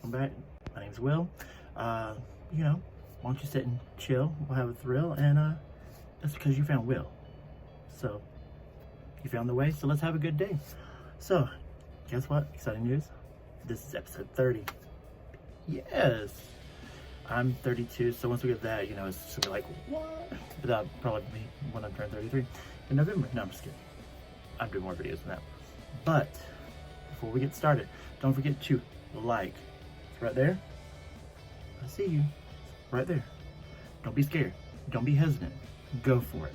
welcome back. My name's Will. You know, why don't you sit and chill? We'll have a thrill, and that's because you found Will. So, you found the way, so let's have a good day. So, guess what? Exciting news. This is episode 30. Yes! I'm 32, so once we get that, you know, it's just gonna be like, what? But that'll probably be when I turn 33 in November. No, I'm just kidding. I'm doing more videos than that. But, before we get started, don't forget to like. It's right there. I see you. Right there. Don't be scared. Don't be hesitant. Go for it.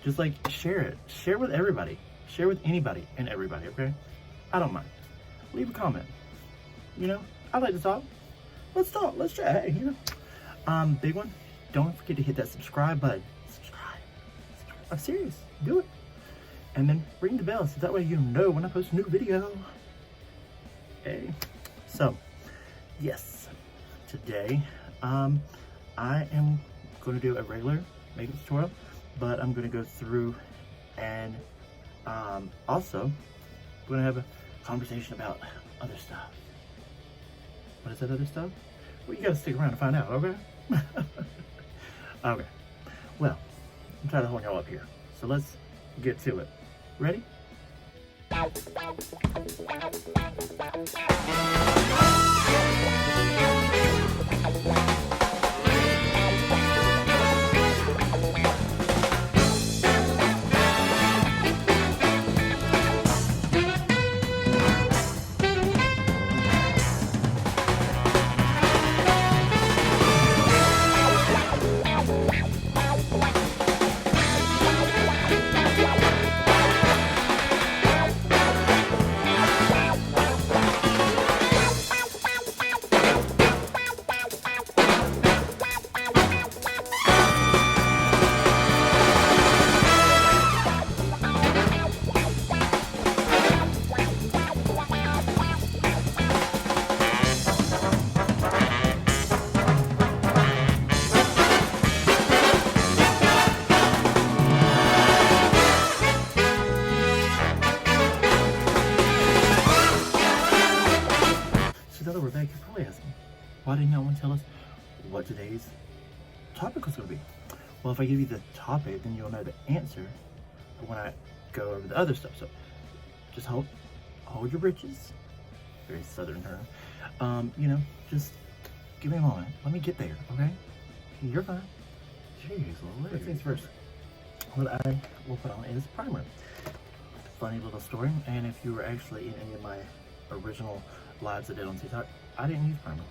Just like share it. Share with everybody. Share with anybody and everybody, okay? I don't mind. Leave a comment. You know, I like to talk. Let's talk. Let's chat. Hey, you know. Big one. Don't forget to hit that subscribe button. Subscribe. I'm serious. Do it. And then ring the bell so that way you know when I post a new video. Okay. So, yes. Today, I am going to do a regular makeup tutorial, but I'm going to go through and also we're going to have a conversation about other stuff. What is that other stuff? Well, you got to stick around to find out, okay? Okay. Well, I'm trying to hold y'all up here. So let's get to it. Ready? We're back. You're probably asking, why didn't no one tell us what today's topic was going to be? Well, if I give you the topic, then you'll know the answer when I go over the other stuff. So just hold your britches. Very southern term. You know, just give me a moment. Let me get there, okay? You're fine. Jeez, first things first. What I will put on is primer. Funny little story. And if you were actually in any of my original lives I did on TikTok, I didn't use primer.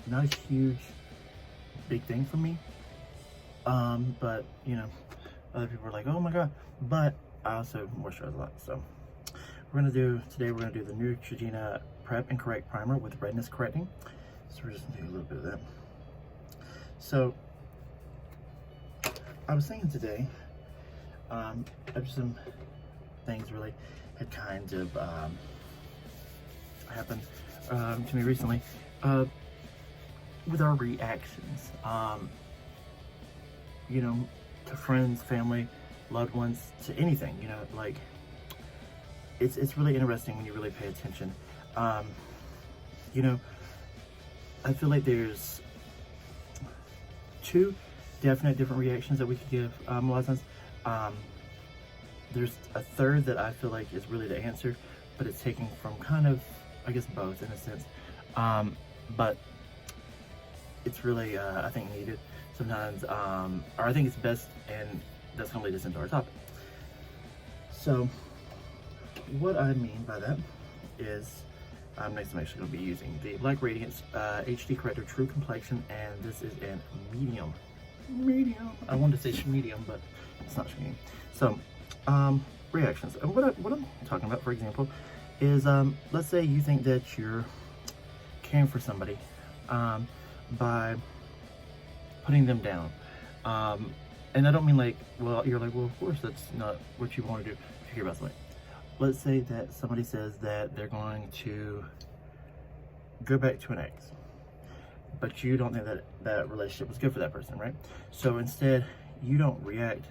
Not a huge big thing for me, but you know, other people were like, oh my god. But I also moisturize a lot. So today we're gonna do the Neutrogena Prep and Correct Primer with redness correcting. So we're just gonna do a little bit of that. So I was thinking today, some things really had kind of happened to me recently with our reactions, you know, to friends, family, loved ones, to anything, you know, like it's really interesting when you really pay attention. You know, I feel like there's two definite different reactions that we could give a lot of times. There's a third that I feel like is really the answer, but it's taken from kind of, I guess, both in a sense, but it's really, I think, needed sometimes, or I think it's best, and that's going to lead us into our topic. So, what I mean by that is, next I'm actually going to be using the Black Radiance HD Corrector True Complexion, and this is in medium. I wanted to say medium, but it's not medium. So, reactions. And what I'm talking about, for example, is let's say you think that you're caring for somebody by putting them down, and I don't mean like, well, you're like, well, of course that's not what you want to do if you care about somebody. Let's say that somebody says that they're going to go back to an ex, but you don't think that that relationship was good for that person, right? So instead, you don't react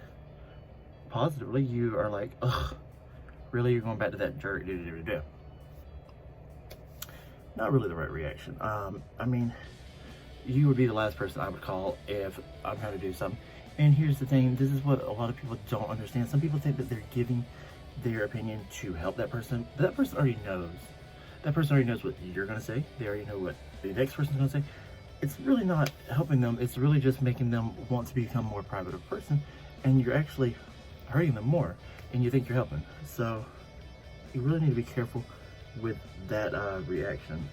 positively. You are like, ugh, really, you're going back to that jerk, not really the right reaction. I mean, you would be the last person I would call if I'm trying to do something. And here's the thing, this is what a lot of people don't understand. Some people think that they're giving their opinion to help that person, but that person already knows. That person already knows what you're gonna say. They already know what the next person's gonna say. It's really not helping them. It's really just making them want to become more private of a person, and you're actually hurting them more, and you think you're helping. So you really need to be careful with that reaction.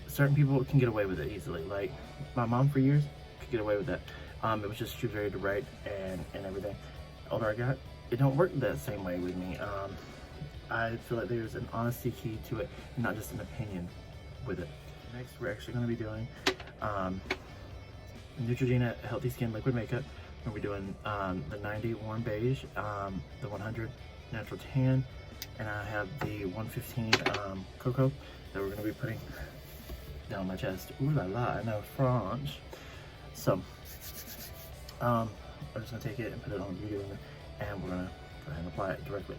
Certain people can get away with it easily. Like my mom for years could get away with that. It was just, she was very direct and everything. The older I got, it don't work that same way with me. I feel like there's an honesty key to it, and not just an opinion with it. Next, we're actually going to be doing Neutrogena Healthy Skin Liquid Makeup. We're going to be doing the 90 Warm Beige, the 100 Natural Tan, and I have the 115 Cocoa that we're going to be putting down my chest. Ooh la la, I know French. So, I'm just going to take it and put it on the beauty blender, and we're going to go ahead and apply it directly.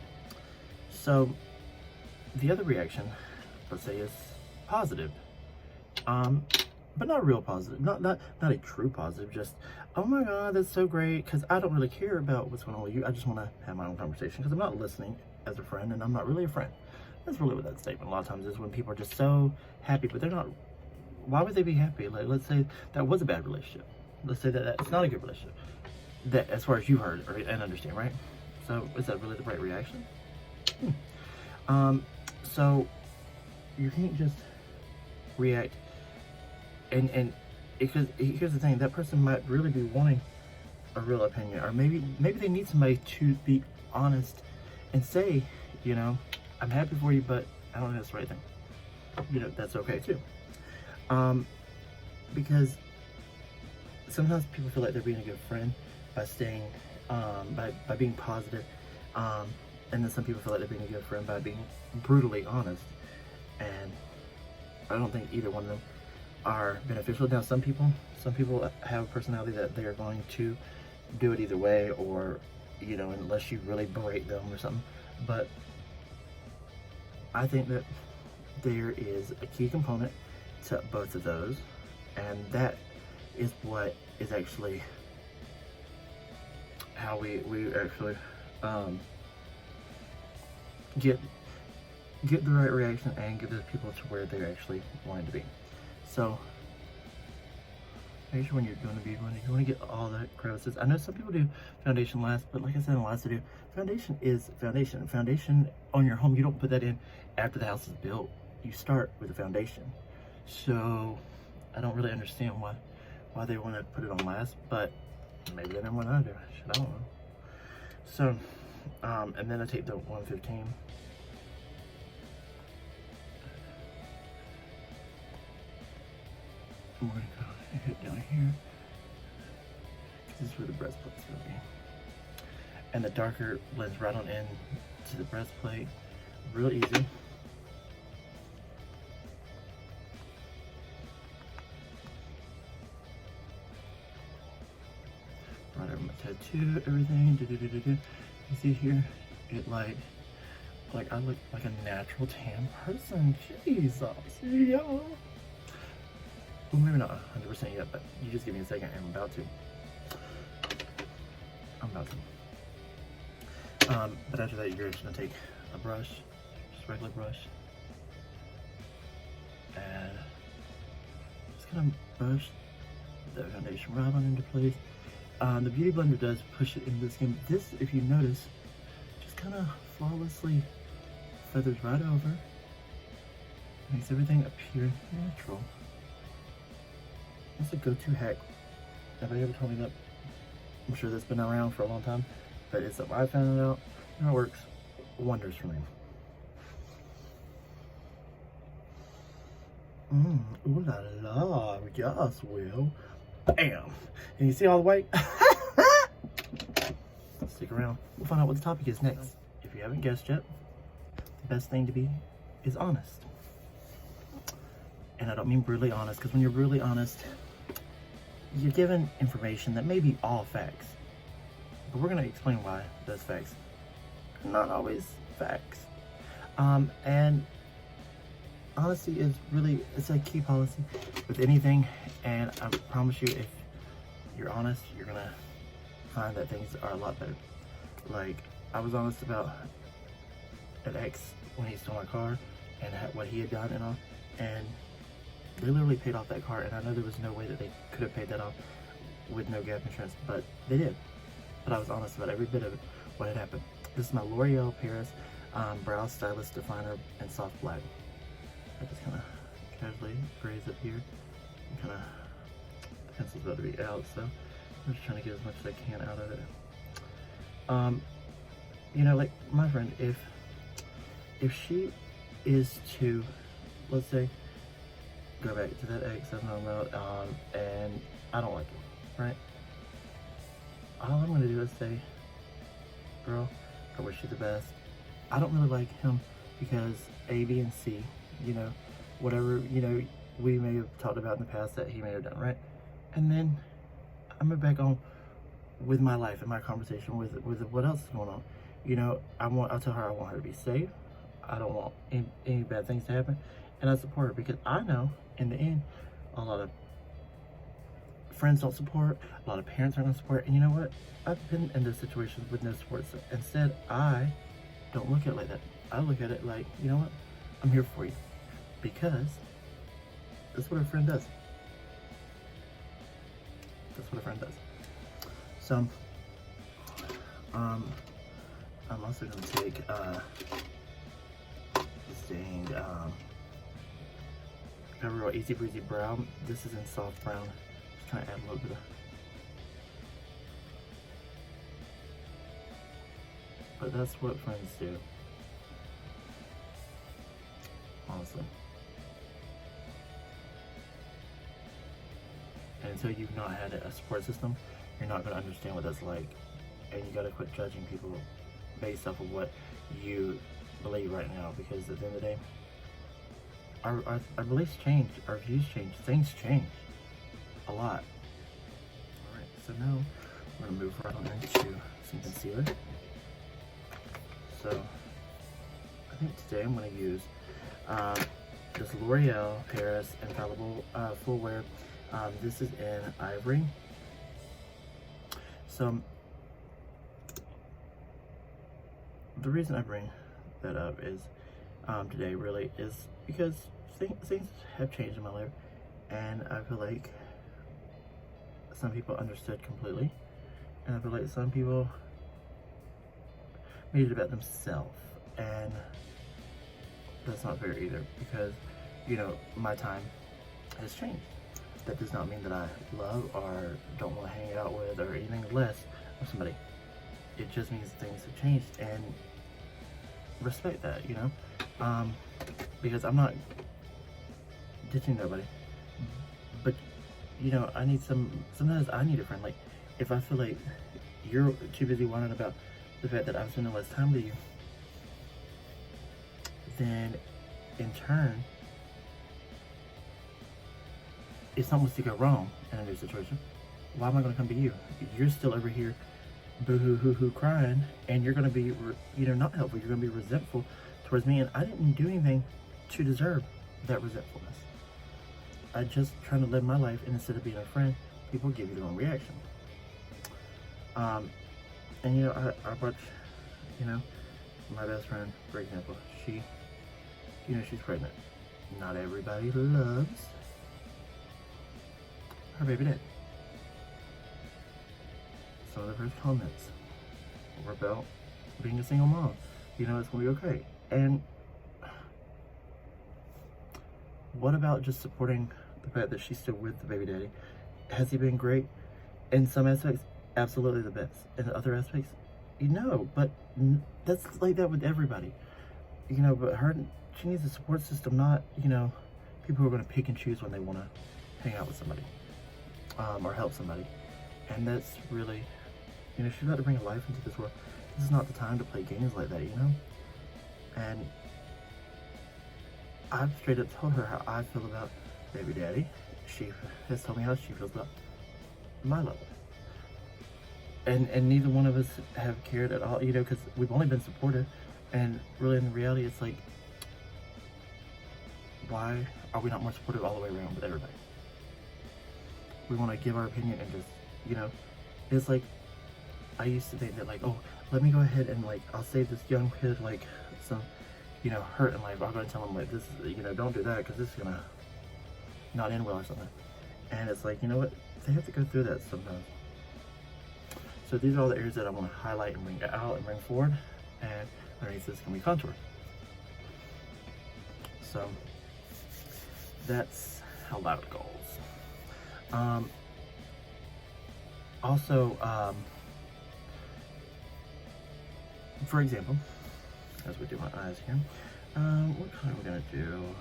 So, the other reaction, let's say, is positive. But not real positive, not a true positive, just, oh my god, that's so great, because I don't really care about what's going on with you. I just want to have my own conversation, because I'm not listening as a friend, and I'm not really a friend. That's really what that statement a lot of times is, when people are just so happy, but they're not. Why would they be happy? Like, let's say that was a bad relationship. Let's say that it's not a good relationship, that as far as you heard and understand, right? So is that really the right reaction? So you can't just react and because here's the thing, that person might really be wanting a real opinion, or maybe they need somebody to be honest and say, you know, I'm happy for you, but I don't think that's the right thing. You know, that's okay too. Because sometimes people feel like they're being a good friend by staying, by being positive, and then some people feel like they're being a good friend by being brutally honest, and I don't think either one of them are beneficial. Now, some people have a personality that they are going to do it either way, or, you know, unless you really berate them or something. But I think that there is a key component to both of those, and that is what is actually how we actually get the right reaction and get the people to where they're actually wanting to be. So make sure when you're going to be running, you want to get all the crevices. I know some people do foundation last, but like I said in the last video, foundation is foundation. Foundation on your home, you don't put that in after the house is built. You start with a foundation. So I don't really understand why they want to put it on last, but maybe they didn't want to do it. I don't know. So, and then I take the 115. We're going to go and hit down here. This is where the breastplate's going to be. And the darker blends right on in to the breastplate. Real easy. Right over my tattoo, everything. You see here, it like I look like a natural tan person. Jesus, yeah. Well, maybe not 100% yet, but you just give me a second. I'm about to. But after that, you're just gonna take a brush, just a regular brush, and just kind of brush the foundation right on into place. The Beauty Blender does push it into the skin. This, if you notice, just kind of flawlessly feathers right over. Makes everything appear natural. That's a go-to hack. Nobody ever told me that. I'm sure that's been around for a long time, but it's something I found out, and it works wonders for me. Ooh la la, yes, Will. Bam! And you see all the white? Stick around. We'll find out what the topic is next. If you haven't guessed yet, the best thing to be is honest. And I don't mean brutally honest, because when you're brutally honest, you're given information that may be all facts. But we're going to explain why those facts are not always facts. And honesty is really, it's a key policy with anything. And I promise you, if you're honest, you're gonna find that things are a lot better. Like, I was honest about an ex when he stole my car and what he had done and all, and they literally paid off that car. And I know there was no way that they could have paid that off with no gap insurance, but they did. But I was honest about every bit of it, what had happened. This is my L'Oreal Paris Brow Stylist Definer in soft black. I just kind of casually graze up here. And kind of, the pencil's about to be out, so I'm just trying to get as much as I can out of it. You know, like my friend, if she is to, let's say, go back to that ex I've known about, and I don't like it, right? All I'm gonna do is say, girl, I wish you the best. I don't really like him because A, B, and C, you know, whatever, you know, we may have talked about in the past that he may have done, right? And then I'm gonna back on with my life and my conversation with what else is going on. You know, I'll tell her I want her to be safe. I don't want any bad things to happen. And I support her because I know in the end, a lot of friends don't support, a lot of parents aren't gonna support. And you know what? I've been in those situations with no support. So instead, I don't look at it like that. I look at it like, you know what? I'm here for you. Because that's what a friend does. That's what a friend does. So, I'm also gonna take this dang CoverGirl Easy Breezy Brown. This is in soft brown. Just kind of add a little bit of, but that's what friends do, honestly. And until you've not had a support system, you're not gonna understand what that's like. And you gotta quit judging people based off of what you believe right now, because at the end of the day, our beliefs change, our views change, things change a lot. Alright, so now we're gonna move right on into some concealer. So I think today I'm gonna use this L'Oreal Paris Infallible Full Wear. This is in Ivory. So the reason I bring that up is today really is because things have changed in my life, and I feel like some people understood completely, and I feel like some people made it about themselves, and that's not fair either, because, you know, my time has changed. That does not mean that I love or don't want to hang out with or anything less of somebody. It just means things have changed, and respect that, you know? Because I'm not ditching nobody, but, you know, sometimes I need a friend. Like, if I feel like you're too busy whining about the fact that I'm spending less time with you, then in turn, if something was to go wrong in a new situation, why am I going to come to you? You're still over here boo-hoo-hoo-hoo crying, and you're going to be, you know, not helpful. You're going to be resentful towards me, and I didn't do anything to deserve that resentfulness. I just trying to live my life, and instead of being a friend, people give you the wrong reaction. And, you know, I watch, you know, my best friend, for example, she, you know, she's pregnant. Not everybody loves her baby dad. Some of the first comments were about being a single mom. You know, it's gonna be okay. And what about just supporting the fact that she's still with the baby daddy? Has he been great? In some aspects, absolutely the best. In other aspects, you know, but that's like that with everybody. You know, but she needs a support system, not, you know, people who are gonna pick and choose when they wanna hang out with somebody. Or help somebody. And that's really, you know, she's about to bring a life into this world. This is not the time to play games like that, you know? And I've straight up told her how I feel about baby daddy. She has told me how she feels about my love. And neither one of us have cared at all, you know, because we've only been supportive. And really, in reality, it's like, why are we not more supportive all the way around with everybody? We want to give our opinion and just, you know, it's like, I used to think that like, oh, let me go ahead and like, I'll save this young kid like some, you know, hurt in life. I'll go and tell him like this, you know, don't do that because this is gonna not end well or something. And it's like, you know what, they have to go through that sometimes. So these are all the areas that I want to highlight and bring out and bring forward, and underneath this can be contour. So that's how that goes. Also, for example, as we do my eyes here, what color are we gonna do?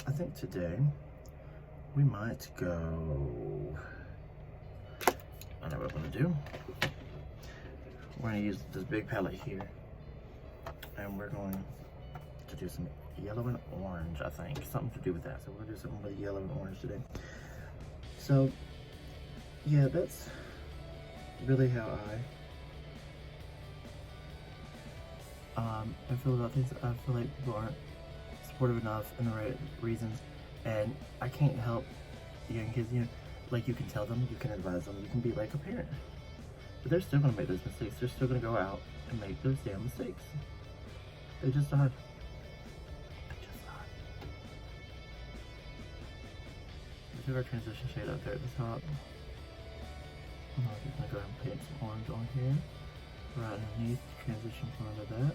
I think today we might go, I know what I'm gonna do. We're gonna use this big palette here, and we're going to do some yellow and orange, I think. Something to do with that. So we're gonna do something with yellow and orange today. So yeah, that's really how I feel about things. I feel like people aren't supportive enough in the right reasons, and I can't help young kids, you know, like you can tell them, you can advise them, you can be like a parent, but they're still gonna make those mistakes. They're still gonna go out and make those damn mistakes. They just are. We took our transition shade up there at the top. I'm just gonna go ahead and paint some orange on here, right underneath the transition part of that.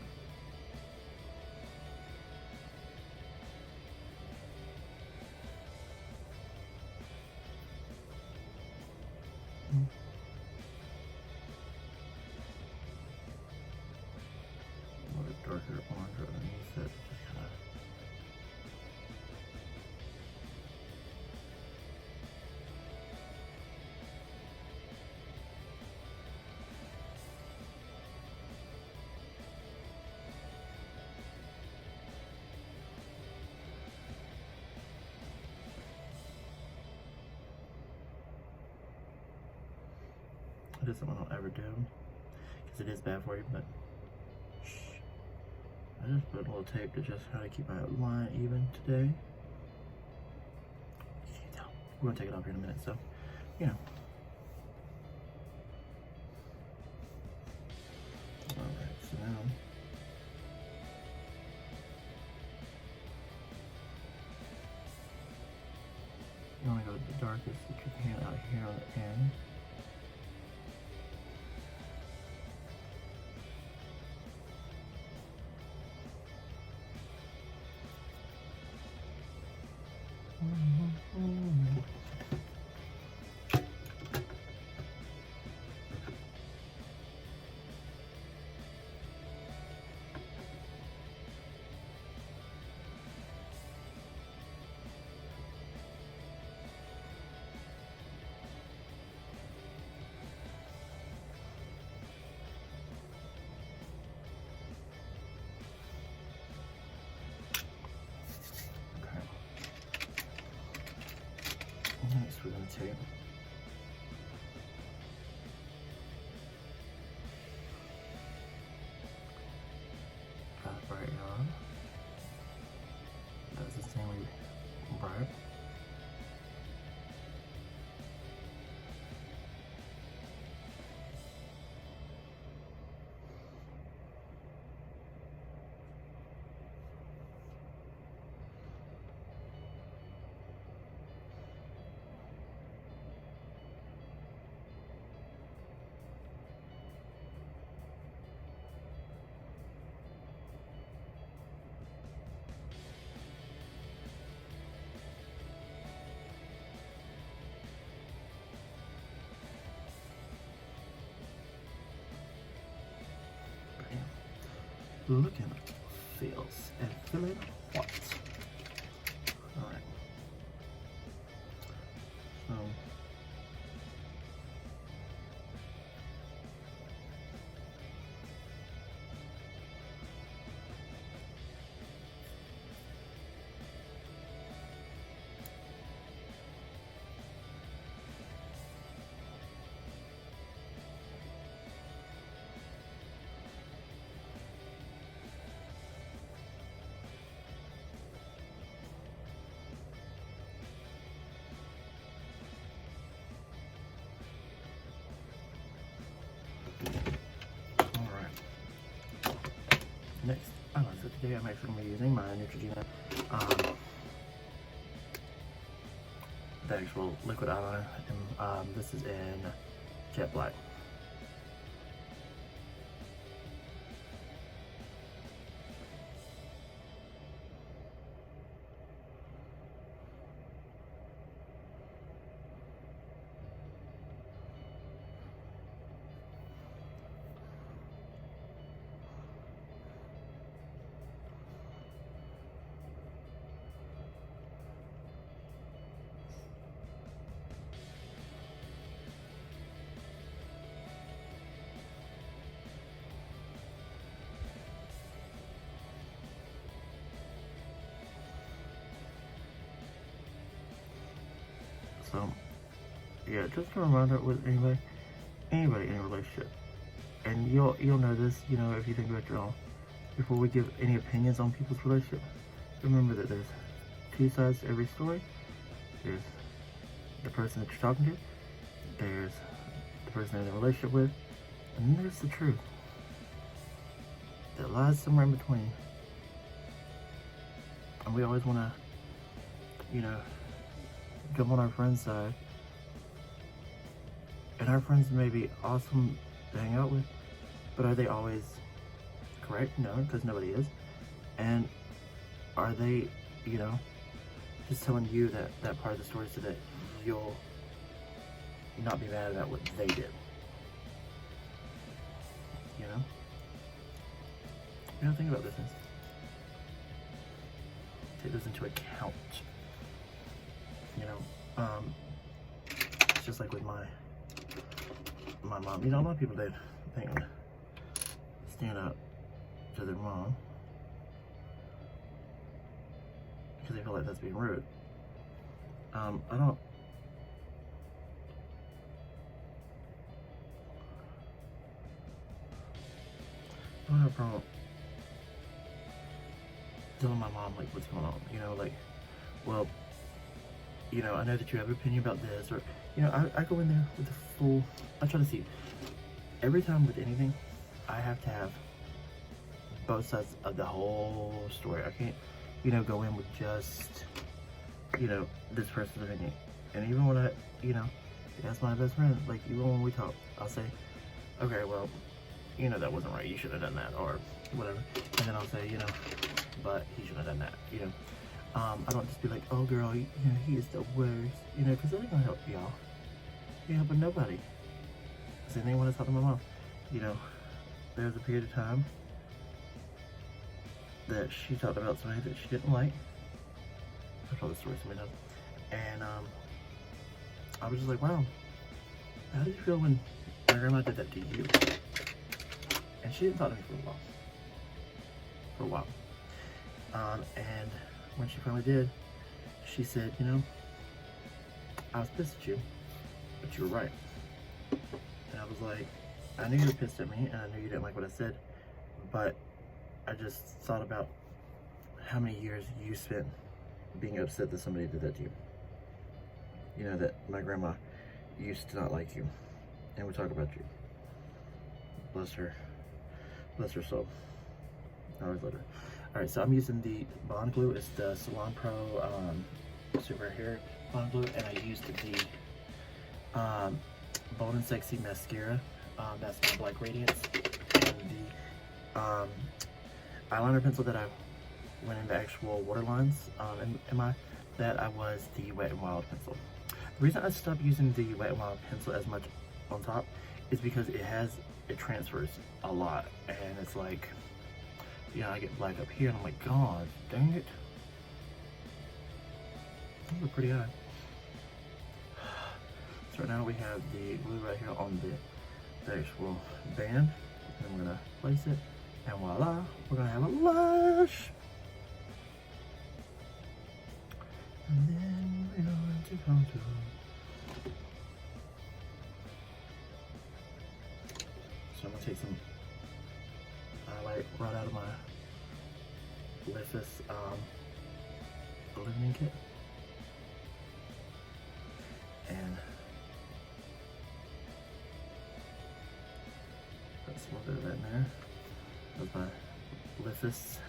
A little darker orange right underneath it. Just kind of. It is something I don't ever do, because it is bad for you, but shh. I just put a little tape to just kind of keep my line even today. You can't tell. We're gonna take it off here in a minute, so, you know. Alright, so now, you wanna go with the darkest that you can out here on the end. Next we're going to take bright yellow. That's the same way bright. Looking feels and feeling hot. Alright. So next, so today I'm actually going to be using my Neutrogena, the actual liquid eyeliner, and this is in Jet Black. So, yeah, just a reminder with anybody in a relationship, and you'll know this, you know, if you think about your own. Before we give any opinions on people's relationship, remember that there's two sides to every story. There's the person that you're talking to, there's the person you're in a relationship with, and then there's the truth that lies somewhere in between. And we always want to, you know, jump on our friend's side, and our friends may be awesome to hang out with, but are they always correct? No, because nobody is. And are they, you know, just telling you that part of the story so that you'll not be mad about what they did? You know? You know, think about this things. Take those into account. You know, it's just like with my mom. You know, a lot of people, they think stand up to their mom because they feel like that's being rude. I don't have a problem telling my mom like what's going on. You know, like, well, you know, I know that you have an opinion about this, or, you know, I go in there with the full, I try to see, every time with anything, I have to have both sides of the whole story. I can't, you know, go in with just, you know, this person's opinion. And even when I, you know, that's my best friend, like, even when we talk, I'll say, okay, well, you know, that wasn't right, you should have done that, or whatever. And then I'll say, you know, but he should have done that, you know. I don't just be like, oh girl, you know, he is the worst, you know, because that ain't gonna help y'all. You ain't helping nobody. Same thing when I talk to my mom. You know, there was a period of time that she talked about somebody that she didn't like. I've told this story so many times. And I was just like, wow, how did you feel when my grandma did that to you? And she didn't talk to me for a while. And when she finally did, she said, you know, I was pissed at you, but you were right. And I was like, I knew you were pissed at me, and I knew you didn't like what I said, but I just thought about how many years you spent being upset that somebody did that to you. You know, that my grandma used to not like you, and would talk about you. Bless her soul. I always love her. Alright, so I'm using the Bond Glue. It's the Salon Pro Super Hair Bond Glue, and I used the Bold and Sexy Mascara. That's my Black Radiance. And the eyeliner pencil that I went into actual waterlines that I was the Wet n Wild pencil. The reason I stopped using the Wet n Wild pencil as much on top is because it transfers a lot, and it's like, you know, I get black up here, and I'm like, God dang it. Those are pretty eye. So right now we have the glue right here on the actual band. And we're gonna place it, and voila, we're gonna have a lash. And then we're going to contour. So I'm gonna take some highlight right out of my Liffus illuminating kit, and put a little bit of that in there. That's my lift this.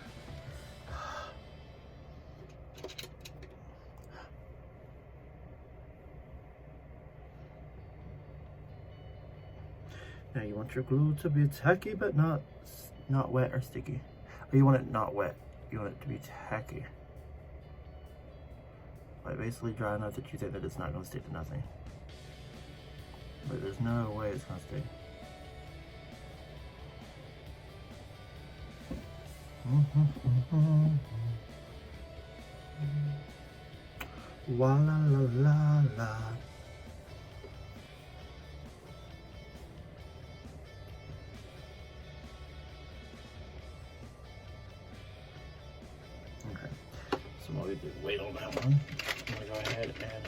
Now you want your glue to be tacky, but not wet or sticky. Or you want it not wet. You want it to be tacky. Like basically dry enough that you think that it's not going to stick to nothing. But there's no way it's going to stick. Wa la la la la. Okay, so while we do wait on that one, I'm gonna go ahead and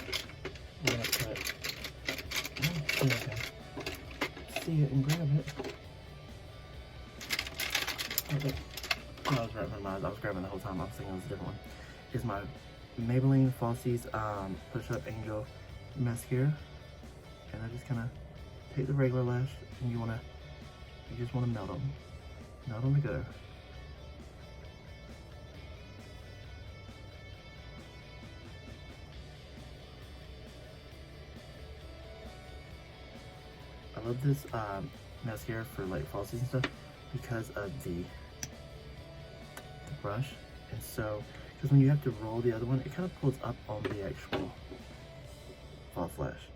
we're gonna put. Oh, okay. See it and grab it. Okay. I was grabbing mine. I was grabbing the whole time. I was thinking it was a different one. Is my Maybelline Falsies Push Up Angel mascara, and I just kind of take the regular lash, and you just want to melt them together. I love this mascara for like falsies and stuff because of the brush, and so because when you have to roll the other one, it kind of pulls up on the actual false lash,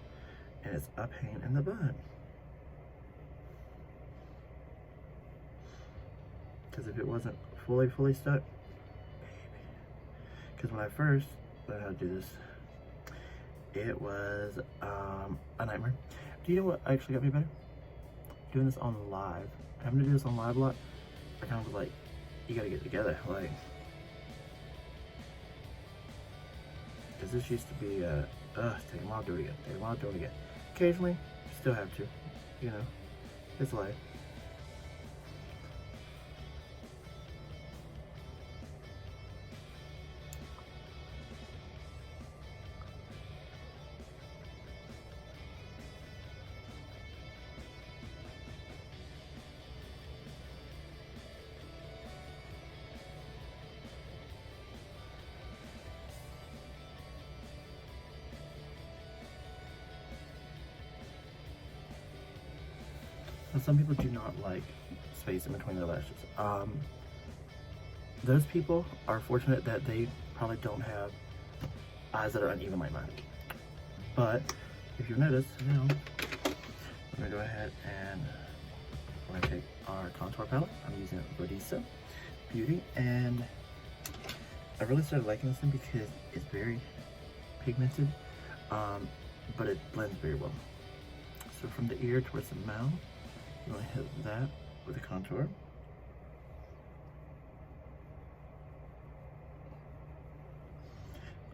and it's a pain in the butt. Because if it wasn't fully stuck, because when I first learned how to do this, it was a nightmare. Do you know what actually got me better? Doing this on live. Having to do this on live a lot, I kind of was like, you gotta get together, like, because this used to be take a while to do it again, occasionally, still have to, you know, it's life. And some people do not like space in between their lashes. Those people are fortunate that they probably don't have eyes that are uneven like mine. But if you notice, now I'm gonna go ahead and we're gonna take our contour palette. I'm using Bodisa Beauty, and I really started liking this one because it's very pigmented, but it blends very well. So from the ear towards the mouth, you want to hit that with a contour.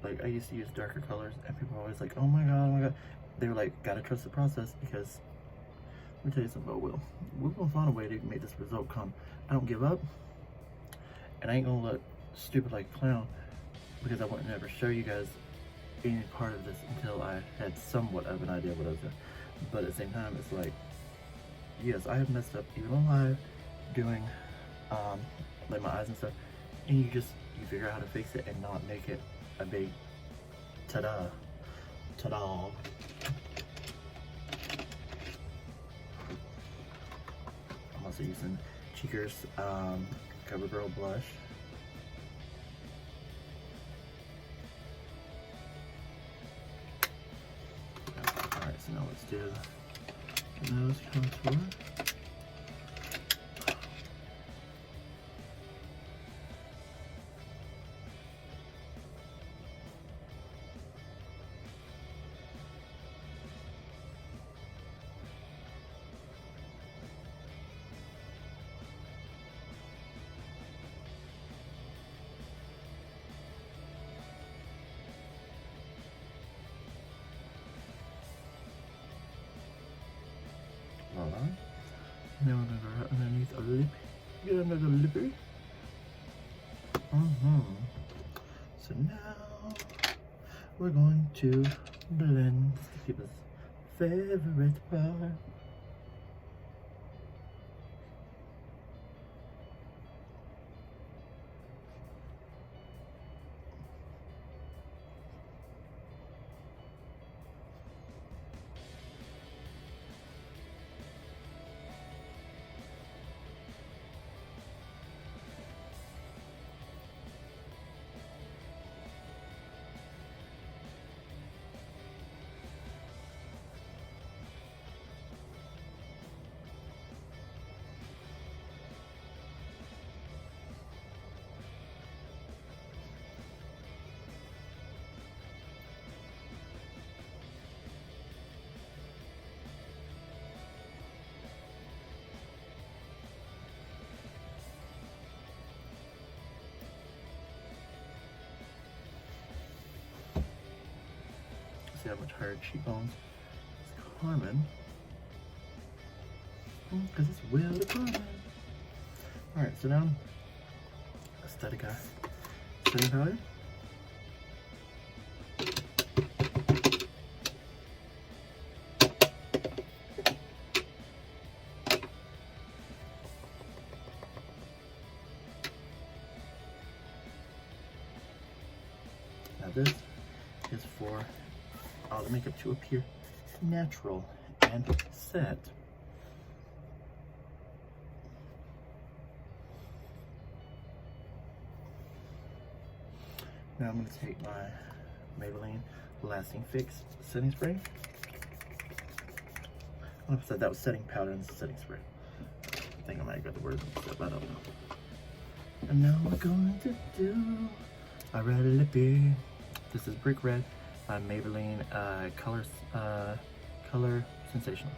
Like I used to use darker colors, and people were always like, oh my god. They were like, gotta trust the process, because let me tell you something about Will. We're gonna find a way to make this result come. I don't give up, and I ain't gonna look stupid like a clown, because I would never show you guys any part of this until I had somewhat of an idea what I was doing. But at the same time, it's like, yes, I have messed up even on live doing like my eyes and stuff, and you figure out how to fix it and not make it a big ta-da. I'm also using Cheekers CoverGirl blush. Alright, so now let's do the nose contour. Now we're going to go right underneath a lip. Get under the lippy. So now we're going to blend people's favorite part. how much higher cheekbones. It's Carmen. Because it's Will the Carmen. Alright, so now Aesthetica setting powder. Now this is for all the makeup to appear natural and set. Now I'm going to take my Maybelline Lasting Fix setting spray. I said that was setting powder and setting spray. I think I might have got the words mixed up, I don't know. And now we're going to do a red lippy. This is Brick Red by Maybelline Color Sensational.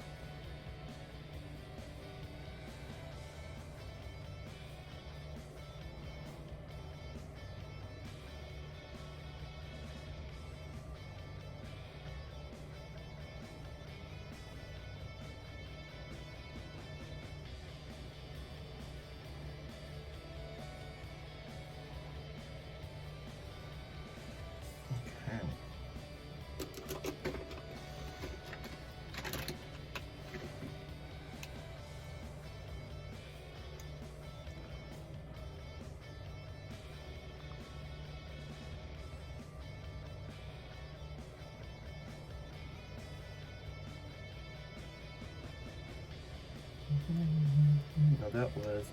Now that was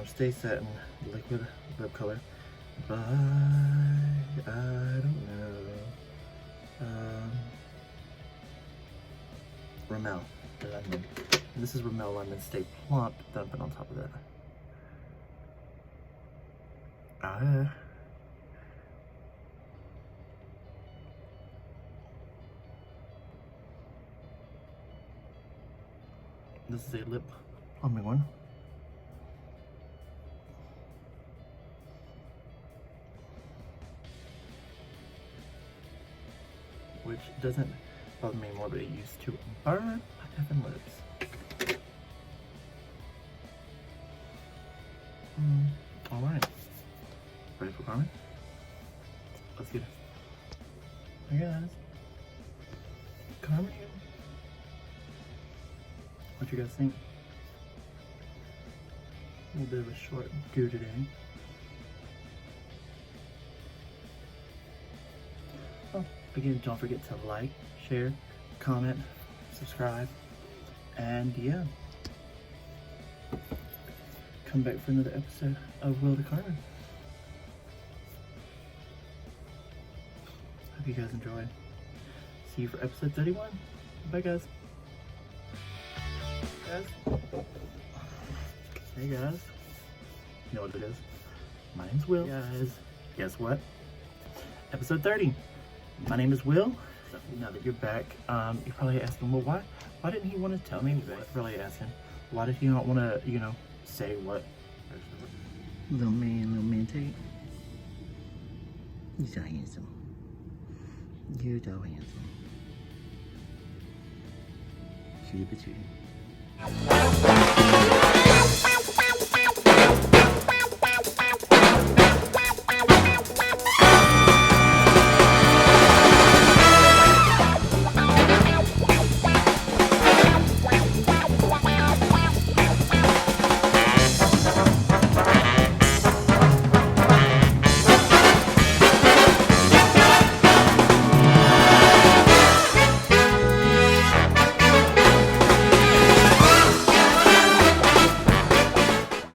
Stay Satin Liquid Lip Color by, I don't know, Rimmel Lemon. And this is Rimmel Lemon Stay Plump that I'm putting on top of that. This is a lip plumping one. Which doesn't bother me more, but it used to burn my effing lips. Alright. Ready for Carmen? Let's get it. Hey guys. Carmen here. What you guys think? A little bit of a short do today. Oh, again, don't forget to like, share, comment, subscribe, and yeah. Come back for another episode of Will the Carmen. Hope you guys enjoyed. See you for episode 31. Bye guys. Hey guys, you know what it is? My name's Will. Guys, guess what? Episode 30. My name is Will. So now that you're back, you're probably asking, well, why didn't he want to tell me? You're probably asking, why did he not want to, you know, say what? Little man Tate. You're so handsome. You're so handsome. Cutie patootie.